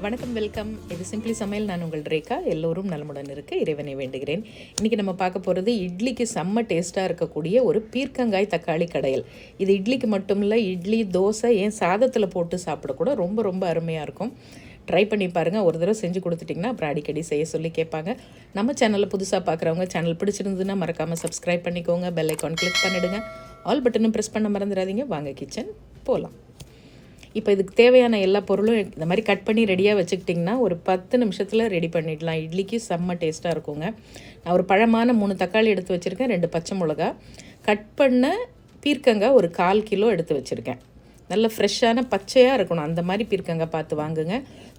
வணக்கம், வெல்கம். இது சிம்பிளி சமையல். நான் உங்கள் ரேகா. எல்லோரும் நலமுடன் இருக்க இறைவனை வேண்டுகிறேன். இன்றைக்கி நம்ம பார்க்க போகிறது இட்லிக்கு செம்ம டேஸ்ட்டாக இருக்கக்கூடிய ஒரு பீர்க்கங்காய் தக்காளி கடையல். இது இட்லிக்கு மட்டும் இல்லை, இட்லி, தோசை, ஏன் சாதத்தில் போட்டு சாப்பிடக்கூட ரொம்ப ரொம்ப அருமையாக இருக்கும். ட்ரை பண்ணி பாருங்கள். ஒரு தடவை செஞ்சு கொடுத்துட்டிங்கன்னா அப்புறம் அடிக்கடி செய்ய சொல்லி கேட்பாங்க. நம்ம சேனலில் புதுசாக பார்க்குறவங்க சேனல் பிடிச்சிருந்ததுன்னா மறக்காமல் சப்ஸ்கிரைப் பண்ணிக்கோங்க. பெல் ஐக்கான் கிளிக் பண்ணிவிடுங்க. ஆல் பட்டனும் ப்ரெஸ் பண்ண மறந்துடாதீங்க. வாங்க கிச்சன் போகலாம். இப்போ இதுக்கு தேவையான எல்லா பொருளும் இந்த மாதிரி கட் பண்ணி ரெடியாக வச்சுக்கிட்டிங்கன்னா ஒரு 10 நிமிஷத்தில் ரெடி பண்ணிடலாம். இட்லிக்கு செம்ம டேஸ்ட்டாக இருக்குங்க. நான் ஒரு பழமான 3 தக்காளி எடுத்து வச்சுருக்கேன், 2 பச்சை மிளகா, கட் பண்ண பீர்க்கங்காய் ஒரு 1/4 கிலோ எடுத்து வச்சுருக்கேன். நல்ல ஃப்ரெஷ்ஷான பச்சையாக இருக்கணும், அந்த மாதிரி பீர்க்கங்காய் பார்த்து வாங்குங்க.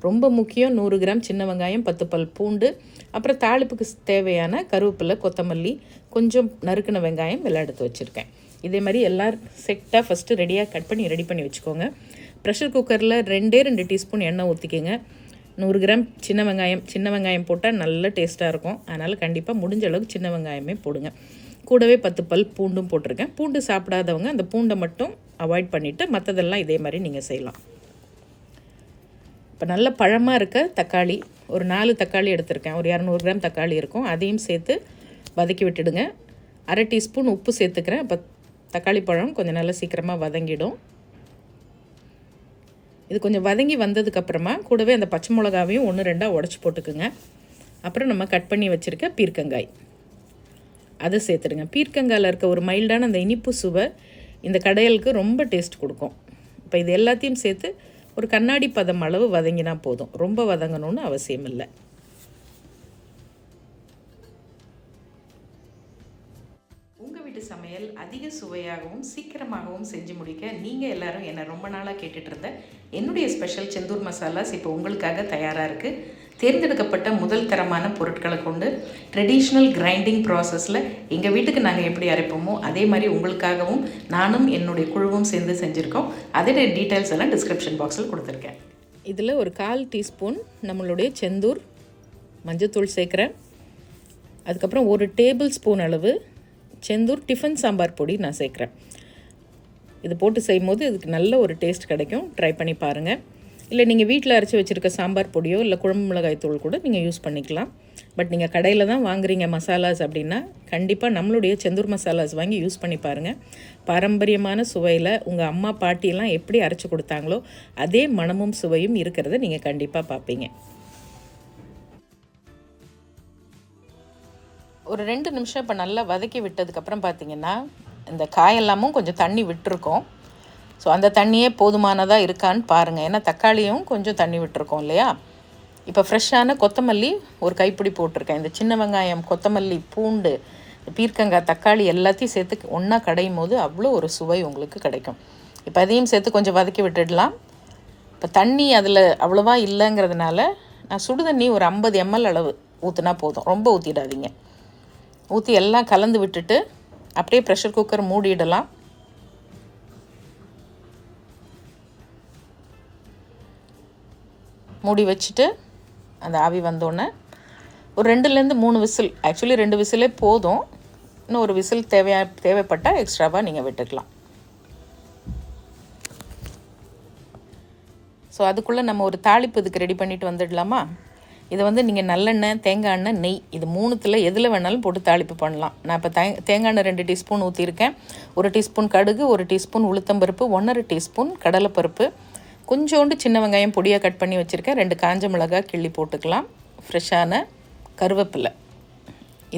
ரொம்ப முக்கியம், 100 கிராம் சின்ன வெங்காயம், 10 பல் பூண்டு, அப்புறம் தாளிப்புக்கு தேவையான கருவேப்பிலை, கொத்தமல்லி, கொஞ்சம் நறுக்கின வெங்காயம் எல்லாம் எடுத்து வச்சுருக்கேன். இதே மாதிரி எல்லாம் செட்டாக ஃபஸ்ட்டு ரெடி பண்ணி வச்சுக்கோங்க. ப்ரெஷர் குக்கரில் 2 டீஸ்பூன் எண்ணெய் ஊற்றிக்கோங்க. 100 கிராம் சின்ன வெங்காயம் போட்டால் நல்ல டேஸ்ட்டாக இருக்கும். அதனால் கண்டிப்பாக முடிஞ்ச அளவுக்கு சின்ன வெங்காயமே போடுங்க. கூடவே 10 பல் பூண்டும் போட்டிருக்கேன். பூண்டு சாப்பிடாதவங்க அந்த பூண்டை மட்டும் அவாய்ட் பண்ணிவிட்டு மற்றதெல்லாம் இதே மாதிரி நீங்கள் செய்யலாம். இப்போ நல்ல பழமாக இருக்க தக்காளி ஒரு 4 தக்காளி எடுத்திருக்கேன். ஒரு 200 கிராம் தக்காளி இருக்கும். அதையும் சேர்த்து வதக்கி விட்டுடுங்க. 1/2 டீஸ்பூன் உப்பு சேர்த்துக்கிறேன். அப்போ தக்காளி பழம் கொஞ்சம் நல்லா சீக்கிரமாக வதங்கிடும். இது கொஞ்சம் வதங்கி வந்ததுக்கப்புறமா கூடவே அந்த பச்சை மிளகாவையும் 1-2 உடச்சி போட்டுக்குங்க. அப்புறம் நம்ம கட் பண்ணி வச்சுருக்க பீர்க்கங்காய் அதை சேர்த்துடுங்க. பீர்க்கங்காயில் இருக்க ஒரு மைல்டான அந்த இனிப்பு சுவை இந்த கடையலுக்கு ரொம்ப டேஸ்ட் கொடுக்கும். இப்போ இது எல்லாத்தையும் சேர்த்து ஒரு கண்ணாடி பதம் அளவு வதங்கினா போதும், ரொம்ப வதங்கணும்னு அவசியம் இல்லை. சமையல் அதிக சுவையாகவும் சீக்கிரமாகவும் செஞ்சு முடிக்க நீங்கள் எல்லோரும் என்னை ரொம்ப நாளாக கேட்டுட்டு இருந்த என்னுடைய ஸ்பெஷல் செந்தூர் மசாலாஸ் இப்போ உங்களுக்காக தயாராக இருக்குது. தேர்ந்தெடுக்கப்பட்ட முதல் தரமான பொருட்களை கொண்டு ட்ரெடிஷ்னல் கிரைண்டிங் ப்ராசஸில் எங்கள் வீட்டுக்கு நாங்கள் எப்படி அரைப்போமோ அதே மாதிரி உங்களுக்காகவும் நானும் என்னுடைய குழுவும் சேர்ந்து செஞ்சுருக்கோம். அதோட டீட்டெயில்ஸ் எல்லாம் டிஸ்கிரிப்ஷன் பாக்ஸில் கொடுத்துருக்கேன். இதில் ஒரு 1/4 டீஸ்பூன் நம்மளுடைய செந்தூர் மஞ்சத்தூள் சேர்க்குறேன். அதுக்கப்புறம் 1 டேபிள் ஸ்பூன் அளவு செந்தூர் டிஃபன் சாம்பார் பொடி நான் சேர்க்குறேன். இது போட்டு செய்யும்போது இதுக்கு நல்ல ஒரு டேஸ்ட் கிடைக்கும். ட்ரை பண்ணி பாருங்கள். இல்லை நீங்கள் வீட்டில் அரைச்சி வச்சுருக்க சாம்பார் பொடியோ இல்லை குழம்பு மிளகாய் தூள் கூட நீங்கள் யூஸ் பண்ணிக்கலாம். பட் நீங்கள் கடையில் தான் வாங்குறீங்க மசாலாஸ் அப்படின்னா கண்டிப்பாக நம்மளுடைய செந்தூர் மசாலாஸ் வாங்கி யூஸ் பண்ணி பாருங்கள். பாரம்பரியமான சுவையில் உங்கள் அம்மா பாட்டியெல்லாம் எப்படி அரைச்சி கொடுத்தாங்களோ அதே மணமும் சுவையும் இருக்கிறத நீங்கள் கண்டிப்பாக பார்ப்பீங்க. ஒரு 2 நிமிஷம் இப்போ நல்லா வதக்கி விட்டதுக்கப்புறம் பார்த்திங்கன்னா இந்த காயெல்லாமும் கொஞ்சம் தண்ணி விட்டுருக்கோம். ஸோ அந்த தண்ணியே போதுமானதாக இருக்கான்னு பாருங்கள். ஏன்னா தக்காளியும் கொஞ்சம் தண்ணி விட்டுருக்கோம் இல்லையா. இப்போ ஃப்ரெஷ்ஷான கொத்தமல்லி ஒரு கைப்பிடி போட்டிருக்கேன். இந்த சின்ன வெங்காயம், கொத்தமல்லி, பூண்டு, பீர்க்கங்காய், தக்காளி எல்லாத்தையும் சேர்த்து ஒன்றா கடையும் போது அவ்வளோ ஒரு சுவை உங்களுக்கு கிடைக்கும். இப்போ அதையும் சேர்த்து கொஞ்சம் வதக்கி விட்டுடலாம். இப்போ தண்ணி அதில் அவ்வளோவா இல்லைங்கிறதுனால நான் சுடுதண்ணி ஒரு 50 ml அளவு ஊற்றுனா போதும், ரொம்ப ஊற்றிடாதீங்க. ஊற்றி எல்லாம் கலந்து விட்டுட்டு அப்படியே ப்ரெஷர் குக்கர் மூடிடலாம். மூடி வச்சுட்டு அந்த ஆவி வந்தோடனே ஒரு 2-3 விசில், ஆக்சுவலி 2 விசிலே போதும். இன்னும் ஒரு விசில் தேவைப்பட்டால் எக்ஸ்ட்ராவாக நீங்கள் விட்டுக்கலாம். ஸோ அதுக்குள்ளே நம்ம ஒரு தாளிப்பு இதுக்கு ரெடி பண்ணிவிட்டு வந்துடலாமா. இது நீங்கள் நல்லெண்ணெய், தேங்காய் எண்ணெய், நெய் இது 3த்தில் எதில் வேணாலும் போட்டு தாளிப்பு பண்ணலாம். நான் இப்போ தேங்காய் எண்ணெய் 2 டீஸ்பூன் ஊற்றிருக்கேன். 1 டீஸ்பூன் கடுகு, 1 டீஸ்பூன் உளுத்தம்பருப்பு, 1/2 டீஸ்பூன் கடலைப்பருப்பு, கொஞ்சோண்டு சின்ன வெங்காயம் பொடியாக கட் பண்ணி வச்சுருக்கேன், 2 காஞ்ச மிளகாய் கிள்ளி போட்டுக்கலாம், ஃப்ரெஷ்ஷான கருவேப்பிலை.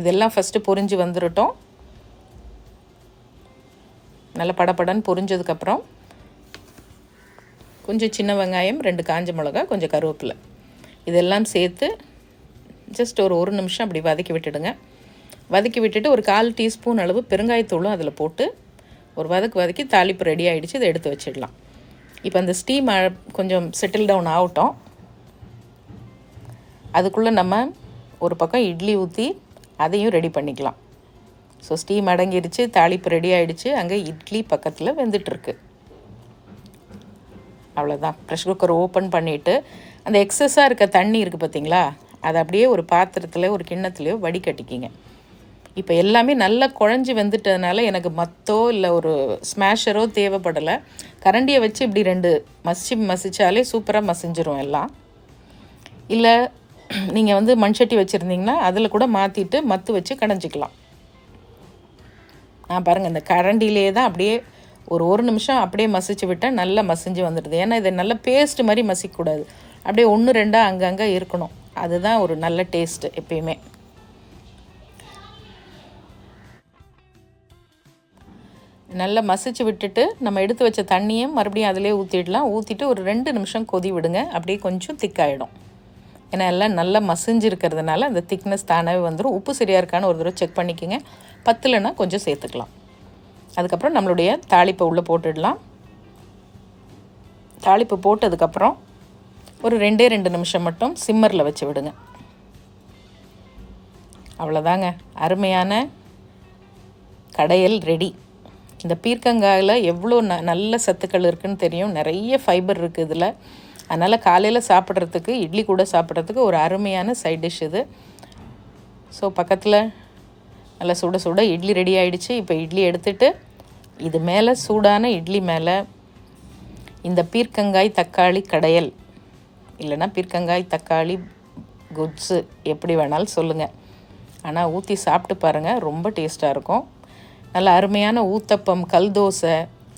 இதெல்லாம் ஃபஸ்ட்டு பொரிஞ்சு வந்துடட்டும். நல்லா படப்படன்னு பொரிஞ்சதுக்கப்புறம் கொஞ்சம் சின்ன வெங்காயம், 2 காஞ்ச மிளகாய், கொஞ்சம் கருவேப்பிலை இதெல்லாம் சேர்த்து ஜஸ்ட் ஒரு 1 நிமிஷம் அப்படி வதக்கி விட்டுடுங்க. வதக்கி விட்டுட்டு ஒரு 1/4 டீஸ்பூன் அளவு பெருங்காயத்தூளும் அதில் போட்டு ஒரு வதக்கி தாளிப்பு ரெடி ஆகிடுச்சு. இதை எடுத்து வச்சிடலாம். இப்போ அந்த ஸ்டீம் கொஞ்சம் செட்டில் டவுன் ஆகட்டும். அதுக்குள்ளே நம்ம ஒரு பக்கம் இட்லி ஊற்றி அதையும் ரெடி பண்ணிக்கலாம். ஸோ ஸ்டீம் அடங்கிடுச்சு, தாளிப்பு ரெடி ஆகிடுச்சு. அங்கே இட்லி பக்கத்தில் வெந்துட்டுருக்கு. அவ்வளோதான். ப்ரெஷர் குக்கர் ஓப்பன் பண்ணிவிட்டு அந்த எக்ஸஸாக இருக்க தண்ணி இருக்குது பார்த்திங்களா, அதை அப்படியே ஒரு பாத்திரத்தில் ஒரு கிண்ணத்துலையோ வடிகட்டிக்கிங்க. இப்போ எல்லாமே நல்லா குழஞ்சி வெந்துட்டதுனால எனக்கு மத்தோ இல்லை ஒரு ஸ்மாஷரோ தேவைப்படலை. கரண்டியை வச்சு இப்படி 2 மசிச்சாலே சூப்பராக மசிஞ்சிரும் எல்லாம். இல்லை நீங்கள் வந்து மண் சட்டி வச்சுருந்தீங்கன்னா அதில் கூட மாற்றிட்டு மத்து வச்சு கடைஞ்சிக்கலாம். நான் பாருங்கள், இந்த கரண்டிலே தான் அப்படியே ஒரு நிமிஷம் அப்படியே மசிச்சு விட்டால் நல்லா மசிஞ்சு வந்துடுது. ஏன்னா இதை நல்லா பேஸ்ட் மாதிரி மசிக்கக்கூடாது, அப்படியே 1 2 அங்கங்கே இருக்கணும். அதுதான் ஒரு நல்ல டேஸ்ட்டு எப்பயுமே. நல்லா மசிச்சு விட்டுட்டு நம்ம எடுத்து வச்ச தண்ணியும் மறுபடியும் அதிலே ஊற்றிடலாம். ஊற்றிட்டு ஒரு 2 நிமிஷம் கொதி விடுங்க, அப்படியே கொஞ்சம் திக்காயிடும். ஏன்னா எல்லாம் நல்லா மசிஞ்சிருக்கிறதுனால அந்த திக்னஸ் தானாகவே வந்துடும். உப்பு சரியாக இருக்கான்னு ஒரு தடவை செக் பண்ணிக்கோங்க, பத்தலைன்னா கொஞ்சம் சேர்த்துக்கலாம். அதுக்கப்புறம் நம்மளுடைய தாளிப்பை உள்ளே போட்டுடலாம். தாளிப்பு போட்டதுக்கப்புறம் ஒரு 2 நிமிஷம் மட்டும் சிம்மரில் வச்சு விடுங்க. அவ்வளோதாங்க, அருமையான கடையல் ரெடி. இந்த பீர்க்கங்காயில் எவ்வளோ நல்ல சத்துக்கள் இருக்குதுன்னு தெரியும். நிறைய ஃபைபர் இருக்குது இதில். அதனால் காலையில் சாப்பிட்றதுக்கு, இட்லி கூட சாப்பிட்றதுக்கு ஒரு அருமையான சைட் டிஷ் இது. ஸோ பக்கத்தில் நல்லா சுட சுட இட்லி ரெடி ஆகிடுச்சு. இப்போ இட்லி எடுத்துகிட்டு இது மேலே, சூடான இட்லி மேலே இந்த பீர்க்கங்காய் தக்காளி கடையல், இல்லைன்னா பீர்க்கங்காய் தக்காளி குட்ஸு, எப்படி வேணாலும் சொல்லுங்கள். ஆனால் ஊற்றி சாப்பிட்டு பாருங்கள், ரொம்ப டேஸ்ட்டாக இருக்கும். நல்ல அருமையான ஊத்தப்பம், கல் தோசை,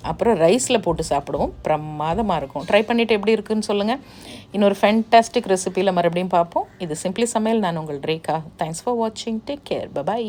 அப்புறம் ரைஸில் போட்டு சாப்பிடுவோம், பிரமாதமாக இருக்கும். ட்ரை பண்ணிவிட்டு எப்படி இருக்குதுன்னு சொல்லுங்கள். இன்னொரு ஃபேண்டாஸ்டிக் ரெசிப்பியில் மறுபடியும் பார்ப்போம். இது சிம்பிளி சமையல். நான் உங்கள் ரேகா. தேங்க்ஸ் ஃபார் வாட்சிங். Take care. பை.